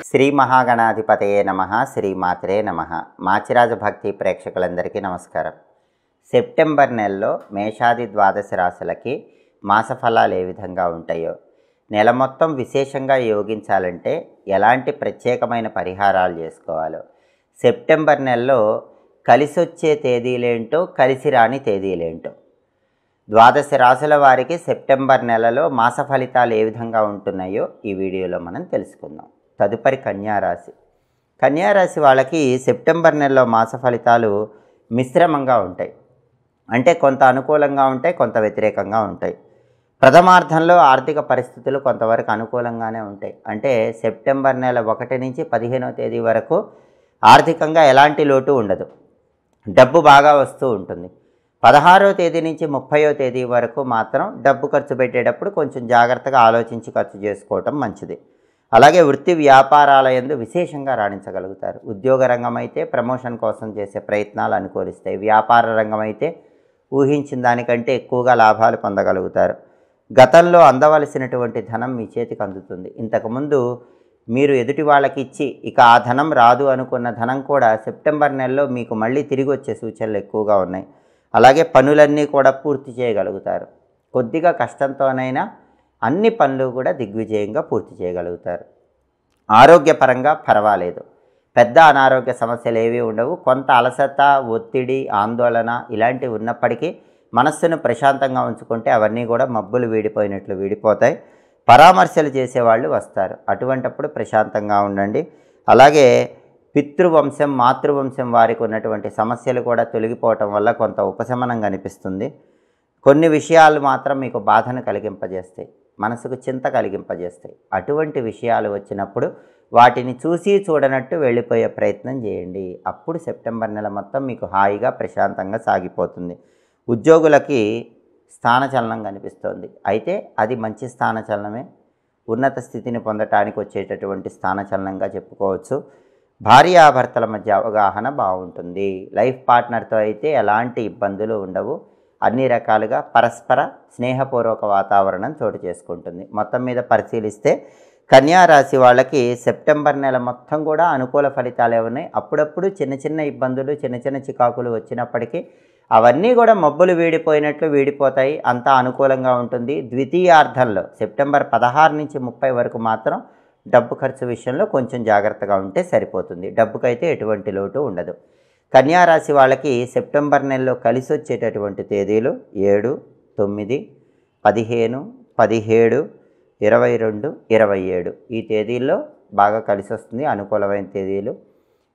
శ్రీ మహాగణాధిపతయే నమః. శ్రీమాత్రే నమః. మాచిరాజ భక్తి ప్రేక్షకులందరికీ నమస్కారం. సెప్టెంబర్ నెలలో మేషాది ద్వాదశ రాశులకి మాస ఫలాలు ఏ విధంగా ఉంటాయో, నెల మొత్తం విశేషంగా యోగించాలంటే ఎలాంటి ప్రత్యేకమైన పరిహారాలు చేసుకోవాలో, సెప్టెంబర్ నెలలో కలిసొచ్చే తేదీలేంటో, కలిసి రాని తేదీలేంటో, ద్వాదశ రాశుల వారికి సెప్టెంబర్ నెలలో మాస ఫలితాలు ఏ విధంగా ఉంటున్నాయో ఈ వీడియోలో మనం తెలుసుకుందాం. తదుపరి కన్యారాశి. కన్యారాశి వాళ్ళకి సెప్టెంబర్ నెలలో మాస ఫలితాలు మిశ్రమంగా ఉంటాయి. అంటే కొంత అనుకూలంగా ఉంటాయి, కొంత వ్యతిరేకంగా ఉంటాయి. ప్రథమార్థంలో ఆర్థిక పరిస్థితులు కొంతవరకు అనుకూలంగానే ఉంటాయి. అంటే సెప్టెంబర్ నెల 1 నుంచి 15వ తేదీ వరకు ఆర్థికంగా ఎలాంటి లోటు ఉండదు, డబ్బు బాగా వస్తూ ఉంటుంది. 16వ తేదీ నుంచి 30వ తేదీ వరకు మాత్రం డబ్బు ఖర్చు పెట్టేటప్పుడు కొంచెం జాగ్రత్తగా ఆలోచించి ఖర్చు చేసుకోవటం మంచిది. అలాగే వృత్తి వ్యాపారాల యందు విశేషంగా రాణించగలుగుతారు. ఉద్యోగ రంగం అయితే ప్రమోషన్ కోసం చేసే ప్రయత్నాలు అనుకూలిస్తాయి. వ్యాపార రంగం అయితే ఊహించిన దానికంటే ఎక్కువగా లాభాలు పొందగలుగుతారు. గతంలో అందవలసినటువంటి ధనం మీ చేతికి అందుతుంది. ఇంతకుముందు మీరు ఎదుటి వాళ్ళకి ఇచ్చి ఇక ఆ ధనం రాదు అనుకున్న ధనం కూడా సెప్టెంబర్ నెలలో మీకు మళ్ళీ తిరిగి వచ్చే సూచనలు ఎక్కువగా ఉన్నాయి. అలాగే పనులన్నీ కూడా పూర్తి చేయగలుగుతారు. కొద్దిగా కష్టంతోనైనా అన్ని పనులు కూడా దిగ్విజయంగా పూర్తి చేయగలుగుతారు. ఆరోగ్యపరంగా పర్వాలేదు, పెద్ద అనారోగ్య సమస్యలు ఏవీ ఉండవు. కొంత అలసట, ఒత్తిడి, ఆందోళన ఇలాంటివి ఉన్నప్పటికీ మనస్సును ప్రశాంతంగా ఉంచుకుంటే అవన్నీ కూడా మబ్బులు వీడిపోయినట్లు వీడిపోతాయి. పరామర్శలు చేసేవాళ్ళు వస్తారు, అటువంటప్పుడు ప్రశాంతంగా ఉండండి. అలాగే పితృవంశం, మాతృవంశం వారికి ఉన్నటువంటి సమస్యలు కూడా తొలగిపోవటం వల్ల కొంత ఉపశమనం కనిపిస్తుంది. కొన్ని విషయాలు మాత్రం మీకు బాధను కలిగింపజేస్తాయి, మనసుకు చింత కలిగింపజేస్తాయి. అటువంటి విషయాలు వచ్చినప్పుడు వాటిని చూసి చూడనట్టు వెళ్ళిపోయే ప్రయత్నం చేయండి. అప్పుడు సెప్టెంబర్ నెల మొత్తం మీకు హాయిగా ప్రశాంతంగా సాగిపోతుంది. ఉద్యోగులకి స్థానచలనం కనిపిస్తోంది. అయితే అది మంచి స్థానచలనమే, ఉన్నత స్థితిని పొందటానికి వచ్చేటటువంటి స్థానచలనంగా చెప్పుకోవచ్చు. భార్యాభర్తల మధ్య అవగాహన బాగుంటుంది. లైఫ్ పార్ట్నర్తో అయితే ఎలాంటి ఇబ్బందులు ఉండవు. అన్ని రకాలుగా పరస్పర స్నేహపూర్వక వాతావరణం చోటు చేసుకుంటుంది. మొత్తం మీద పరిశీలిస్తే కన్యారాశి వాళ్ళకి సెప్టెంబర్ నెల మొత్తం కూడా అనుకూల ఫలితాలే ఉన్నాయి. అప్పుడప్పుడు చిన్న చిన్న ఇబ్బందులు, చిన్న చిన్న చికాకులు వచ్చినప్పటికీ అవన్నీ కూడా మబ్బులు వీడిపోయినట్లు వీడిపోతాయి. అంతా అనుకూలంగా ఉంటుంది. ద్వితీయార్థంలో సెప్టెంబర్ 16 నుంచి 30 వరకు మాత్రం డబ్బు ఖర్చు విషయంలో కొంచెం జాగ్రత్తగా ఉంటే సరిపోతుంది. డబ్బుకైతే ఎటువంటి లోటు ఉండదు. కన్యారాశి వాళ్ళకి సెప్టెంబర్ నెలలో కలిసి వచ్చేటటువంటి తేదీలు 7, 9, 15, 17, 22, 27 ఈ తేదీల్లో బాగా కలిసి వస్తుంది, అనుకూలమైన తేదీలు.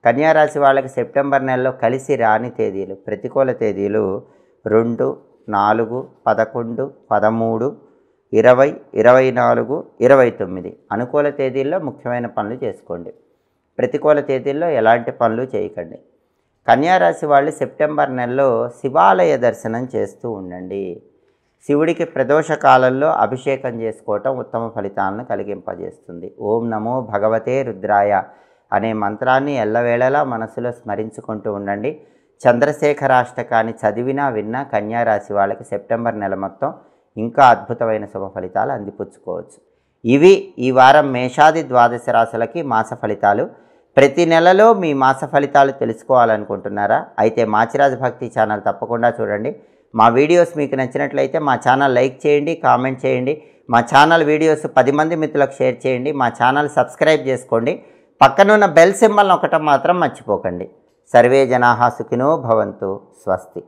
కన్యారాశి వాళ్ళకి సెప్టెంబర్ నెలలో కలిసి రాని తేదీలు, ప్రతికూల తేదీలు 2, 4, 11, 13, 20, 24, 29. అనుకూల తేదీల్లో ముఖ్యమైన పనులు చేసుకోండి. ప్రతికూల తేదీల్లో ఎలాంటి పనులు చేయకండి. కన్యారాశి వాళ్ళు సెప్టెంబర్ నెలలో శివాలయ దర్శనం చేస్తూ ఉండండి. శివుడికి ప్రదోష కాలంలో అభిషేకం చేసుకోవటం ఉత్తమ ఫలితాలను కలిగింపజేస్తుంది. ఓం నమో భగవతే రుద్రాయ అనే మంత్రాన్ని ఎల్లవేళలా మనసులో స్మరించుకుంటూ ఉండండి. చంద్రశేఖరాష్టకాన్ని చదివినా విన్నా కన్యారాశి వాళ్ళకి సెప్టెంబర్ నెల మొత్తం ఇంకా అద్భుతమైన శుభ ఫలితాలు అందిపుచ్చుకోవచ్చు. ఇవి ఈ వారం మేషాది ద్వాదశ రాశులకి మాస ఫలితాలు. ప్రతి నెలలో మీ మాస ఫలితాలు తెలుసుకోవాలనుకుంటున్నారా? అయితే మాచిరాజ భక్తి ఛానల్ తప్పకుండా చూడండి. మా వీడియోస్ మీకు నచ్చినట్లయితే మా ఛానల్ లైక్ చేయండి, కామెంట్ చేయండి. మా ఛానల్ వీడియోస్ 10 మంది మిత్రులకు షేర్ చేయండి. మా ఛానల్ సబ్స్క్రైబ్ చేసుకోండి. పక్కనున్న బెల్ సింబల్ నొక్కటం మాత్రం మర్చిపోకండి. సర్వే జనాః సుఖినో భవంతు. స్వస్తి.